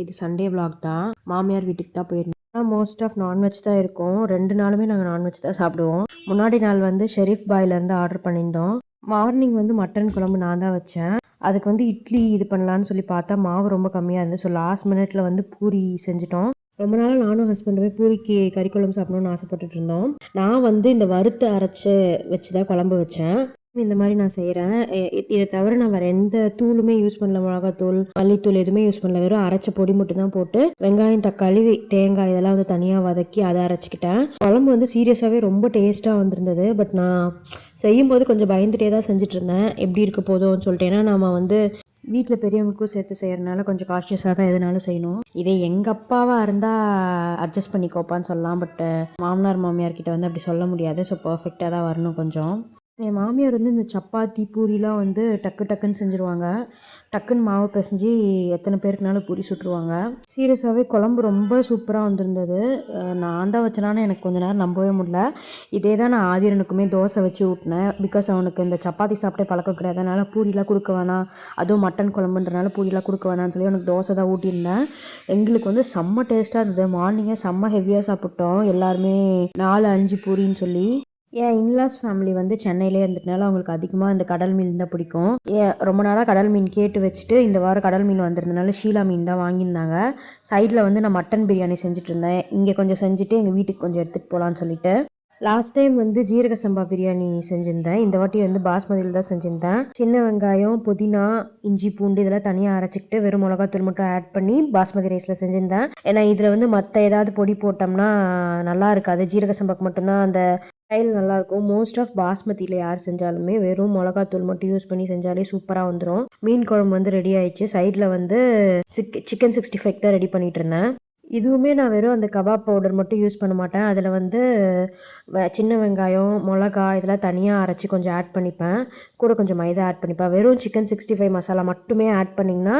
இது Sunday vlog தான். மாமியார் வீட்டுக்கு தான் போயிருந்தோம். மோஸ்ட் ஆஃப் நான்வெஜ் தான் இருக்கும். 2 நாளுமே நாங்கள் நான்வெஜ் தான் சாப்பிடுவோம். முன்னாடி நாள் வந்து ஷெரீஃப் பாய்லேருந்து ஆர்டர் பண்ணியிருந்தோம். மார்னிங் வந்து மட்டன் குழம்பு நான் தான் வச்சேன். அதுக்கு வந்து இட்லி இது பண்ணலான்னு சொல்லி பார்த்தா மாவு ரொம்ப கம்மியாக இருந்தது. ஸோ லாஸ்ட் மினிட்ல வந்து பூரி செஞ்சுட்டோம். ரொம்ப நாள் நானும் ஹஸ்பண்டுமே பூரிக்கு கறி குழம்பு சாப்பிடணும்னு ஆசைப்பட்டுட்டு இருந்தோம். நான் வந்து இந்த வறுத்து அரைச்சி வச்சு தான் குழம்பு வச்சேன். இந்த மாதிரி நான் செய்கிறேன். இதை தவிர நான் வேறு எந்த தூளுமே யூஸ் பண்ணல. மிளகாத்தூள், மல்லித்தூள் எதுவுமே யூஸ் பண்ணல. வெறும் அரைச்ச பொடி மட்டும் தான் போட்டு வெங்காயம், தக்காளி, தேங்காய் இதெல்லாம் வந்து தனியாக வதக்கி அதை அரைச்சிக்கிட்டேன். குழம்பு வந்து சீரியஸாகவே ரொம்ப டேஸ்ட்டாக வந்திருந்தது. பட் நான் செய்யும்போது கொஞ்சம் பயந்துகிட்டே தான் செஞ்சுட்டு இருந்தேன், எப்படி இருக்க போதோன்னு சொல்லிட்டு. ஏன்னா நம்ம வந்து வீட்டில் பெரியவங்களுக்கும் சேர்த்து செய்கிறதுனால கொஞ்சம் கான்ஷியஸாக தான் எதுனாலும் செய்யணும். இதே எங்கள் அப்பாவாக இருந்தால் அட்ஜஸ்ட் பண்ணிக்கோப்பான்னு சொல்லலாம். பட் மாமனார் மாமியார்கிட்ட வந்து அப்படி சொல்ல முடியாது. ஸோ பர்ஃபெக்டாக தான் வரணும் கொஞ்சம். என் மாமியார் வந்து இந்த சப்பாத்தி பூரிலாம் வந்து டக்குன்னு செஞ்சுருவாங்க. டக்குன்னு மாவு பிசைஞ்சு எத்தனை பேருக்குனாலும் பூரி சுட்டுருவாங்க. சீரியஸாகவே குழம்பு ரொம்ப சூப்பராக வந்திருந்தது. நான் தான் வச்சனான்னு எனக்கு கொஞ்ச நேரம் நம்பவே முடியல. இதே தான் நான் ஆதிரனுக்குமே தோசை வச்சு ஊட்டினேன். பிகாஸ் அவனுக்கு இந்த சப்பாத்தி சாப்பிட்டே பழக்கம் கிடையாது. அதனால் பூரிலாம் கொடுக்க வேணாம், அதுவும் மட்டன் குழம்புன்றனால பூரிலாம் கொடுக்க வேணாம்னு சொல்லி அவனுக்கு தோசை தான் ஊட்டியிருந்தேன். எங்களுக்கு வந்து செம்ம டேஸ்ட்டாக இருந்தது. மார்னிங்கே செம்ம ஹெவியாக சாப்பிட்டோம் எல்லாருமே, 4-5 பூரின்னு சொல்லி. என் இன்லாஸ் ஃபேமிலி வந்து சென்னையிலே இருந்ததுனால அவங்களுக்கு அதிகமாக இந்த கடல் மீன் தான் பிடிக்கும். ரொம்ப நாளாக கடல் மீன் கேட்டு வச்சுட்டு இந்த வாரம் கடல் மீன் வந்திருந்தனால ஷீலா மீன் தான் வாங்கியிருந்தாங்க. சைடில் வந்து நான் மட்டன் பிரியாணி செஞ்சுட்டு இருந்தேன். இங்கே கொஞ்சம் செஞ்சுட்டு எங்கள் வீட்டுக்கு கொஞ்சம் எடுத்துகிட்டு போகலான்னு சொல்லிட்டு. லாஸ்ட் டைம் வந்து ஜீரக சம்பா பிரியாணி செஞ்சுருந்தேன். இந்த வாட்டி வந்து பாஸ்மதியில் தான் செஞ்சுருந்தேன். சின்ன வெங்காயம், புதினா, இஞ்சி, பூண்டு இதெல்லாம் தனியாக அரைச்சிக்கிட்டு வெறும் மிளகாத்தூள் மட்டும் ஆட் பண்ணி பாஸ்மதி ரைஸில் செஞ்சுருந்தேன். ஏன்னா இதில் வந்து மற்ற ஏதாவது பொடி போட்டோம்னா நல்லா இருக்காது. ஜீரக சம்பாக்கு மட்டும்தான் அந்த ஸ்டைல் நல்லாயிருக்கும். மோஸ்ட் ஆஃப் பாஸ்மதியில் யார் செஞ்சாலுமே வெறும் மிளகாத்தூள் மட்டும் யூஸ் பண்ணி செஞ்சாலே சூப்பராக வந்துடும். மீன் குழம்பு வந்து ரெடி ஆயிடுச்சு. சைடில் வந்து சிக்கன் 65 தான் ரெடி பண்ணிகிட்டு இருந்தேன். இதுவுமே நான் வெறும் அந்த கபாப் பவுடர் மட்டும் யூஸ் பண்ண மாட்டேன். அதில் வந்து சின்ன வெங்காயம், மிளகா இதெல்லாம் தனியாக அரைச்சி கொஞ்சம் ஆட் பண்ணிப்பேன். கூட கொஞ்சம் மைதா ஆட் பண்ணிப்பேன். வெறும் சிக்கன் 65 மசாலா மட்டுமே ஆட் பண்ணிங்கன்னா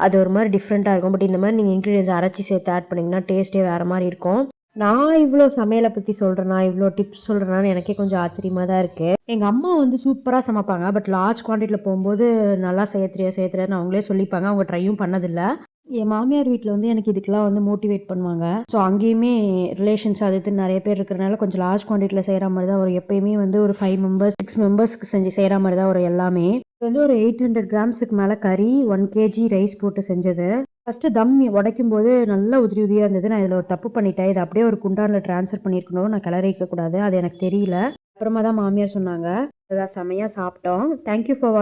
அது ஒரு மாதிரி டிஃப்ரெண்ட்டாக இருக்கும். பட் இந்த மாதிரி நீங்கள் இன்க்ரீடியன்ஸ் அரைச்சி சேர்த்து ஆட் பண்ணிங்கன்னா டேஸ்ட்டே வேறு மாதிரி இருக்கும். நான் இவ்வளோ சமையலை பற்றி சொல்கிறேன்னா, இவ்வளோ டிப்ஸ் சொல்கிறேன்னான்னு எனக்கே கொஞ்சம் ஆச்சரியமாக தான் இருக்குது. எங்கள் அம்மா வந்து சூப்பராக சமைப்பாங்க. பட் லார்ஜ் குவான்டிட்டியில் போகும்போது நல்லா செய்ய தெரியாதுன்னு அவங்களே சொல்லிப்பாங்க. அவங்க ட்ரையும் பண்ணதில்லை. என் மாமியார் வீட்டில் வந்து எனக்கு இதுக்கெலாம் வந்து மோட்டிவேட் பண்ணுவாங்க. ஸோ அங்கேயுமே ரிலேஷன்ஸ் அது நிறைய பேர் இருக்கிறனால கொஞ்சம் லார்ஜ் குவான்டிட்டியில் செய்கிற மாதிரி தான் வரும். எப்பயுமே வந்து ஒரு 5 மெம்பர்ஸ் 6 மெம்பர்ஸ்க்கு செஞ்சு செய்கிற மாதிரி தான் வரும் எல்லாமே. இது வந்து ஒரு 800 கிராம்ஸுக்கு மேலே கறி, 1 kg ரைஸ் போட்டு செஞ்சது. ஃபஸ்ட்டு தம் உடைக்கும் போது நல்லா உதிரியாக இருந்தது. நான் இதில் ஒரு தப்பு பண்ணிட்டேன். இதை அப்படியே ஒரு குண்டானில் ட்ரான்ஸ்ஃபர் பண்ணியிருக்கணும். நான் கிளறி வைக்கக்கூடாது. அது எனக்கு தெரியல. அப்புறமா தான் மாமியார் சொன்னாங்க. அதான் செமையாக சாப்பிட்டோம். Thank you for